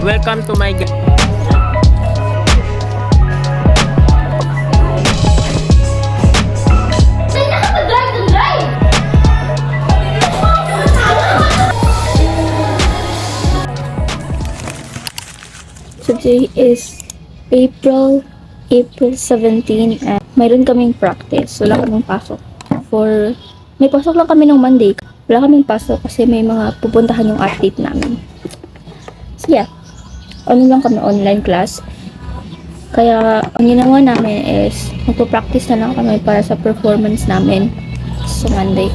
Welcome to my Today is April 17 and mayroon kaming practice. Wala kaming pasok. May pasok lang kami nung Monday. Wala kaming pasok kasi may mga pupuntahan yung art date namin. So yeah, ano lang kami, online class. Kaya ang ginawa namin is magpo-practice na lang kami para sa performance namin sa Monday.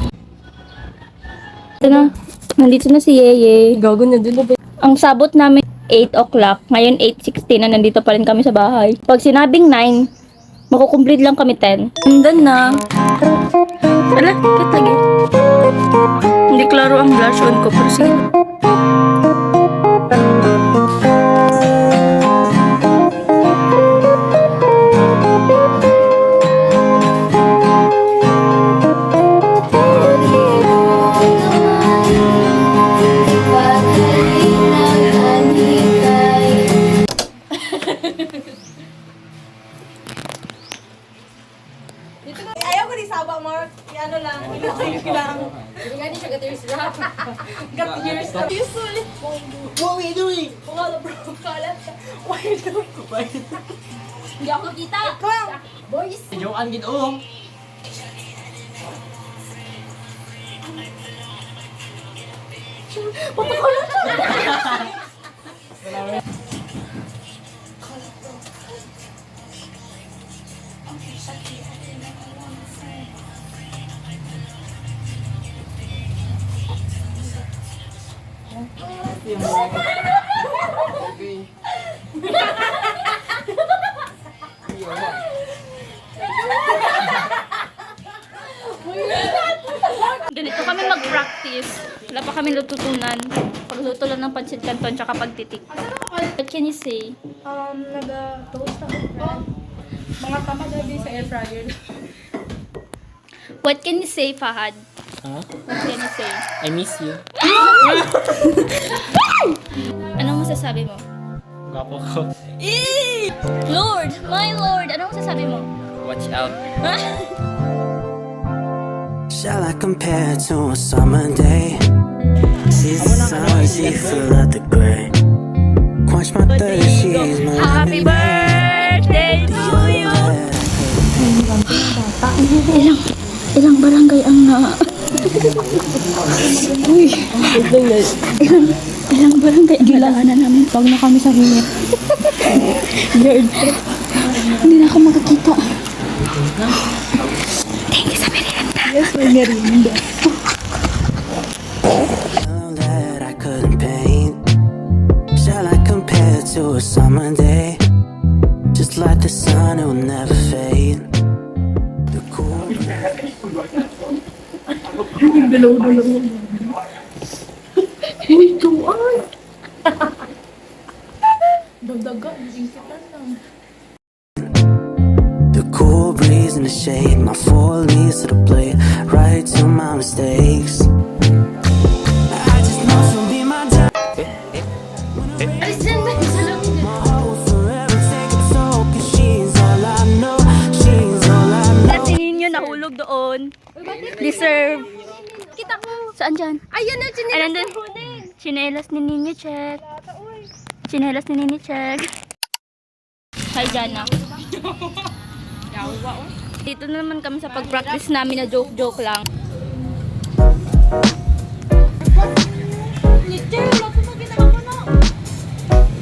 Ito na, nandito na si Yeye. Gago na dun. Ang sabot namin 8 o'clock. Ngayon 8:16 na nandito pa rin kami sa bahay. Pag sinabing 9, makukomplete lang kami 10. Andan na. Ala, kit lagi. Hindi klaro ang blush on ko. Pero sige. Ayaw ko di saba, Mark. Ano lang, ilang lang. Hindi nga di siya got years rap. Got years na. Usually. What are we doing? Wala bro, kalat. Why do? Hindi ako kita. Come Boys. Joan ginoong. Ganito kami mag-practice. Wala pa kami lututunan. Pagluto lang ng pancit canton tsaka pagtitik. What can you say? Nag-toast ako. Mga kamagabi sa air fryer. What can you say, Fahad? Huh? What can you say? I miss you. Anong masasabi mo? Gapo ko. Lord! My Lord! Anong masasabi mo? Watch out. Shall I compare to a summer day? She's the sun, she fill out the gray. Quench my thirst, she's my Happy birthday to you! Ilang barangay ang ilang barangay ang nalaanan namin. Pag na kami sa hinit. Lord, hindi na ako makakita. Thank you sa merienda. Yes, may merienda. that I couldn't paint. Shall I compare to a summer day? Just like the sun, it will never fade. The cool. Ito ay. Dagdagan, ingkitan lang. The cool breeze in the shade, my four leaves to the blade, right to my mistakes. I just know she'll be my time. My whole forever take a toll, 'cause she's all I know, she's all I know. Kasi ninyo nahulog doon. Deserve. Kita ko. Saan dyan? Ayun na, Ay, chinelas nandun. na hunin. Chinelas ni Nini Check. Chinelas ni Nini Check. Hi, Jana. Dito na naman kami sa pag-practice namin na joke-joke lang.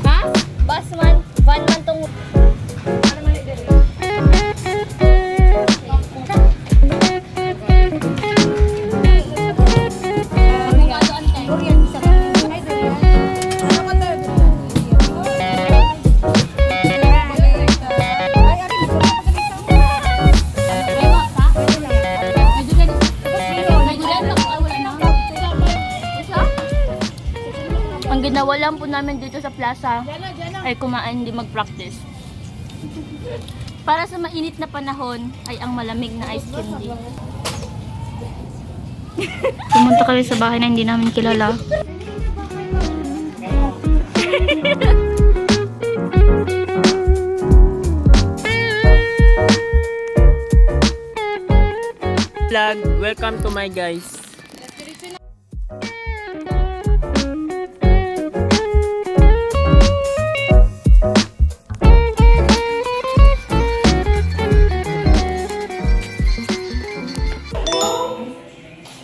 Ha? Bus man? Van man tong... Ang ginawa lang po namin dito sa plaza ay kumain, hindi mag-practice. Para sa mainit na panahon ay ang malamig na ice candy. Pumunta kami sa bahay na hindi namin kilala. Vlog, welcome to my guys.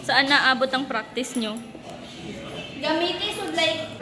Saan naabot ang practice nyo? Gamitin so like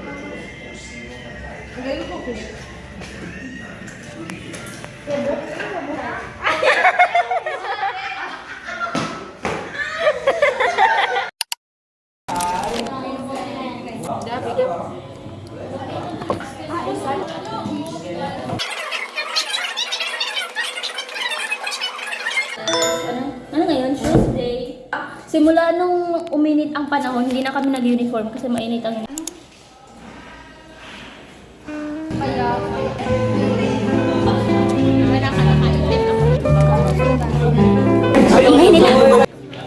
Ano ngayon? Tuesday. Simula nung uminit ang panahon, hindi na kami nag-uniform kasi mainit ang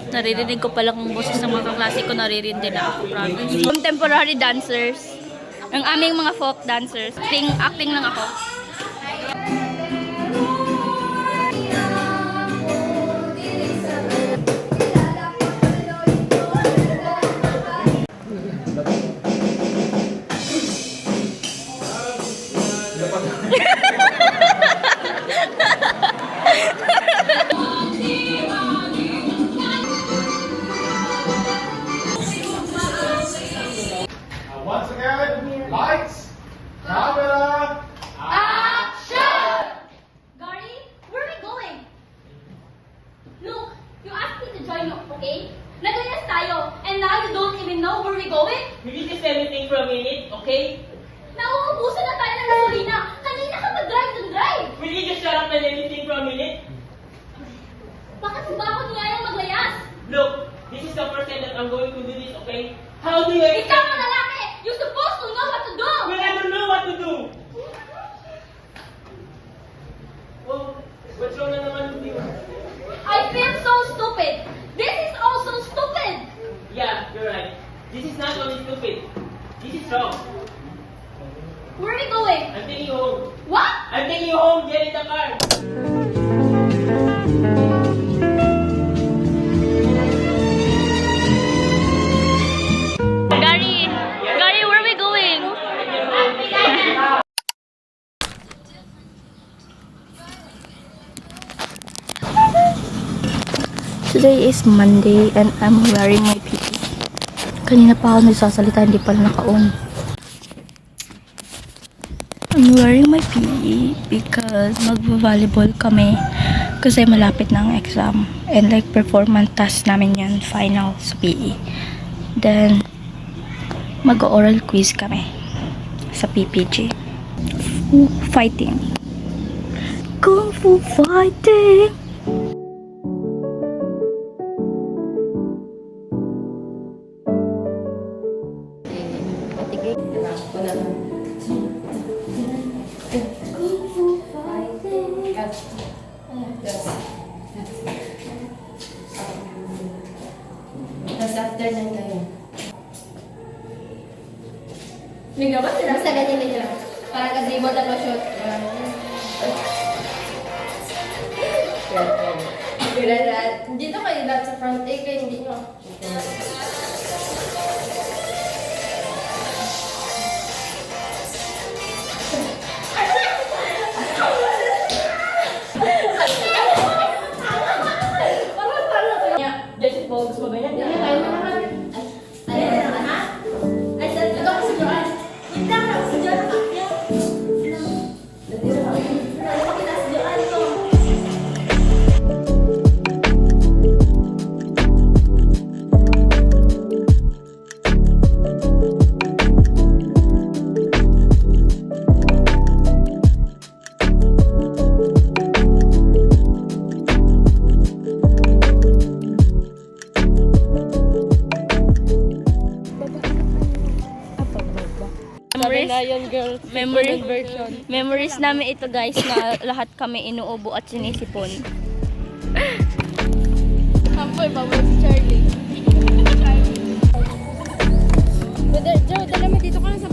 naririnig ko palang ang boses ng mga kaklase ko, naririnig din ako, promise. Contemporary dancers. Ang aming mga folk dancers. Acting lang ako. Once again, lights, camera. Gary, where are we going? Look, you asked me to join you, okay? Naglayas tayo, and now you don't even know where we're going? Will you just anything for a minute, okay? Nauubusan na tayo ng gasolina. Kanina ka mag-drive ng drive. Will you just shut up and anything for a minute? Bakit ba ako niyayang maglayas? Look, this is the first time that I'm going to do this, okay? How do you Ikaw expect? ang lalaki! You're supposed to know what to do! Well, I don't know what to do. Oh, what's wrong na naman with you? I feel so stupid! This is also stupid! Yeah, you're right. This is not only stupid. This is wrong. Where are we going? I'm taking you home. What? I'm taking you home. Get in the car. Gary, where are we going? Today is Monday and I'm wearing my PPE. Kanina pa ako nagsasalita, hindi pala naka-on. I'm wearing my PE because mag-volleyball kami kasi malapit na ang exam. And like performance task namin yan, final sa PE. Then, mag-oral quiz kami sa PPG. Fighting. Kung Fu Fighting! Tapos after nun kayo. May gawa sila sa ganyan nila. Parang kasi-dribble at ma-shoot. Dito kayo lahat sa front. Kayo hindi nyo. Jesse Pogs mo ba yan? Memories namin ito guys na lahat kami inuubo at sinisipon. Kampoy, bawal si Charlie. Joe, dala mo dito ka na sa